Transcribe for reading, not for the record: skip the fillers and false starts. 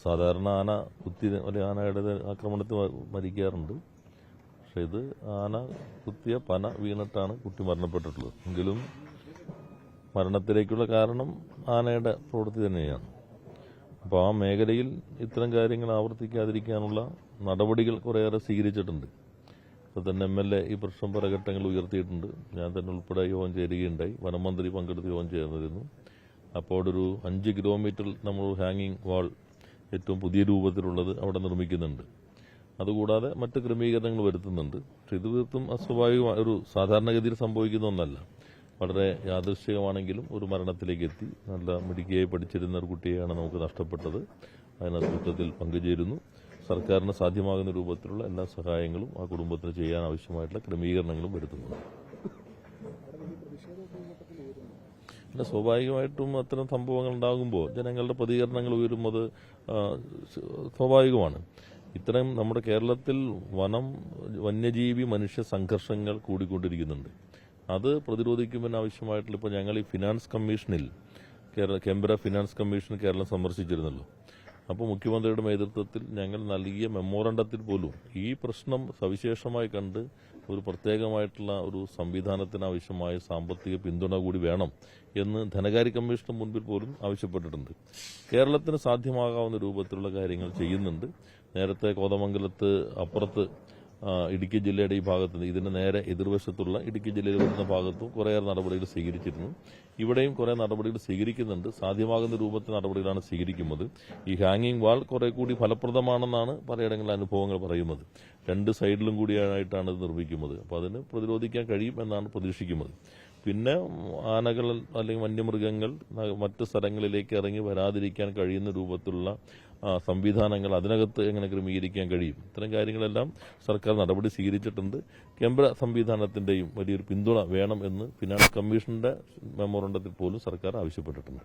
സാധാരണ ആന കുത്തി ആനയുടെ ആക്രമണത്തിൽ മരിക്കാറുണ്ട്. പക്ഷെ ഇത് ആന കുത്തിയ പന വീണിട്ടാണ് കുട്ടി മരണപ്പെട്ടിട്ടുള്ളത്. എങ്കിലും മരണത്തിലേക്കുള്ള കാരണം ആനയുടെ പ്രവൃത്തി തന്നെയാണ്. അപ്പോൾ ആ മേഖലയിൽ ഇത്തരം കാര്യങ്ങൾ ആവർത്തിക്കാതിരിക്കാനുള്ള നടപടികൾ കുറേയേറെ സ്വീകരിച്ചിട്ടുണ്ട്. ഇപ്പോൾ തന്നെ MLA ഈ പ്രശ്നം പല ഘട്ടങ്ങളിൽ ഉയർത്തിയിട്ടുണ്ട്. ഞാൻ തന്നെ ഉൾപ്പെടെ യോഗം ചേരുകയുണ്ടായി. വനമന്ത്രി പങ്കെടുത്ത് യോഗം ചേർന്നിരുന്നു. അപ്പോൾ ഒരു 5 കിലോമീറ്റർ നമ്മൾ ഹാങ്ങിങ് വാൾ ഏറ്റവും പുതിയ രൂപത്തിലുള്ളത് അവിടെ നിർമ്മിക്കുന്നുണ്ട്. അതുകൂടാതെ മറ്റ് ക്രമീകരണങ്ങൾ വരുത്തുന്നുണ്ട്. പക്ഷെ ഇത് തീർത്തും അസ്വാഭാവികമായ ഒരു സാധാരണഗതിയിൽ സംഭവിക്കുന്ന ഒന്നല്ല. വളരെ യാദൃശ്ചികമാണെങ്കിലും ഒരു മരണത്തിലേക്ക് എത്തി. നല്ല മിടുക്കിയായി പഠിച്ചിരുന്ന ഒരു കുട്ടിയെയാണ് നമുക്ക് നഷ്ടപ്പെട്ടത്. അതിനകത്ത് യുദ്ധത്തിൽ പങ്കുചേരുന്നു. സർക്കാരിന് സാധ്യമാകുന്ന രൂപത്തിലുള്ള എല്ലാ സഹായങ്ങളും ആ കുടുംബത്തിന് ചെയ്യാൻ ആവശ്യമായിട്ടുള്ള ക്രമീകരണങ്ങളും വരുത്തുന്നുണ്ട്. പിന്നെ സ്വാഭാവികമായിട്ടും അത്തരം സംഭവങ്ങൾ ഉണ്ടാകുമ്പോൾ ജനങ്ങളുടെ പ്രതികരണങ്ങൾ ഉയരുന്നത് സ്വാഭാവികമാണ്. ഇത്തരം നമ്മുടെ കേരളത്തിൽ വന്യജീവി മനുഷ്യ സംഘർഷങ്ങൾ കൂടിക്കൊണ്ടിരിക്കുന്നുണ്ട്. അത് പ്രതിരോധിക്കുവാൻ ആവശ്യമായിട്ടുള്ള ഇപ്പോൾ ഞങ്ങൾ ഈ ഫിനാൻസ് കമ്മീഷനിൽ കേന്ദ്ര ഫിനാൻസ് കമ്മീഷൻ കേരളം സന്ദർശിച്ചിരുന്നല്ലോ. അപ്പോൾ മുഖ്യമന്ത്രിയുടെ നേതൃത്വത്തിൽ ഞങ്ങൾ നൽകിയ മെമ്മോറണ്ടത്തിൽ പോലും ഈ പ്രശ്നം സവിശേഷമായി കണ്ട് ഒരു പ്രത്യേകമായിട്ടുള്ള ഒരു സംവിധാനത്തിന് ആവശ്യമായ സാമ്പത്തിക പിന്തുണ കൂടി വേണം എന്ന് ധനകാര്യ കമ്മീഷന് മുൻപിൽ പോലും ആവശ്യപ്പെട്ടിട്ടുണ്ട്. കേരളത്തിന് സാധ്യമാകാവുന്ന രൂപത്തിലുള്ള കാര്യങ്ങൾ ചെയ്യുന്നുണ്ട്. നേരത്തെ കോതമംഗലത്ത് അപ്പുറത്ത് ഇടുക്കി ജില്ലയുടെ ഈ ഭാഗത്ത് ഇതിന് നേരെ എതിർവശത്തുള്ള ഇടുക്കി ജില്ലയിൽ വരുന്ന ഭാഗത്തും കുറേയേറെ നടപടികൾ സ്വീകരിച്ചിരുന്നു. ഇവിടെയും കുറേ നടപടികൾ സ്വീകരിക്കുന്നുണ്ട്. സാധ്യമാകുന്ന രൂപത്തിൽ നടപടികളാണ് സ്വീകരിക്കുന്നത്. ഈ ഹാങ്ങിങ് വാൾ കുറെ കൂടി ഫലപ്രദമാണെന്നാണ് പലയിടങ്ങളിലെ അനുഭവങ്ങൾ പറയുന്നത്. 2 സൈഡിലും കൂടിയായിട്ടാണ് ഇത് നിർമ്മിക്കുന്നത്. അപ്പോൾ അതിന് പ്രതിരോധിക്കാൻ കഴിയും എന്നാണ് പ്രതീക്ഷിക്കുന്നത്. പിന്നെ ആനകൾ അല്ലെങ്കിൽ വന്യമൃഗങ്ങൾ മറ്റ് സ്ഥലങ്ങളിലേക്ക് ഇറങ്ങി വരാതിരിക്കാൻ കഴിയുന്ന രൂപത്തിലുള്ള സംവിധാനങ്ങൾ അതിനകത്ത് എങ്ങനെ ക്രമീകരിക്കാൻ കഴിയും, ഇത്തരം കാര്യങ്ങളെല്ലാം സർക്കാർ നടപടി സ്വീകരിച്ചിട്ടുണ്ട്. കേന്ദ്ര സംവിധാനത്തിന്റെയും വലിയൊരു പിന്തുണ വേണം എന്ന് ഫിനാൻസ് കമ്മീഷന്റെ മെമ്മോറണ്ടത്തിൽ പോലും സർക്കാർ ആവശ്യപ്പെട്ടിട്ടുണ്ട്.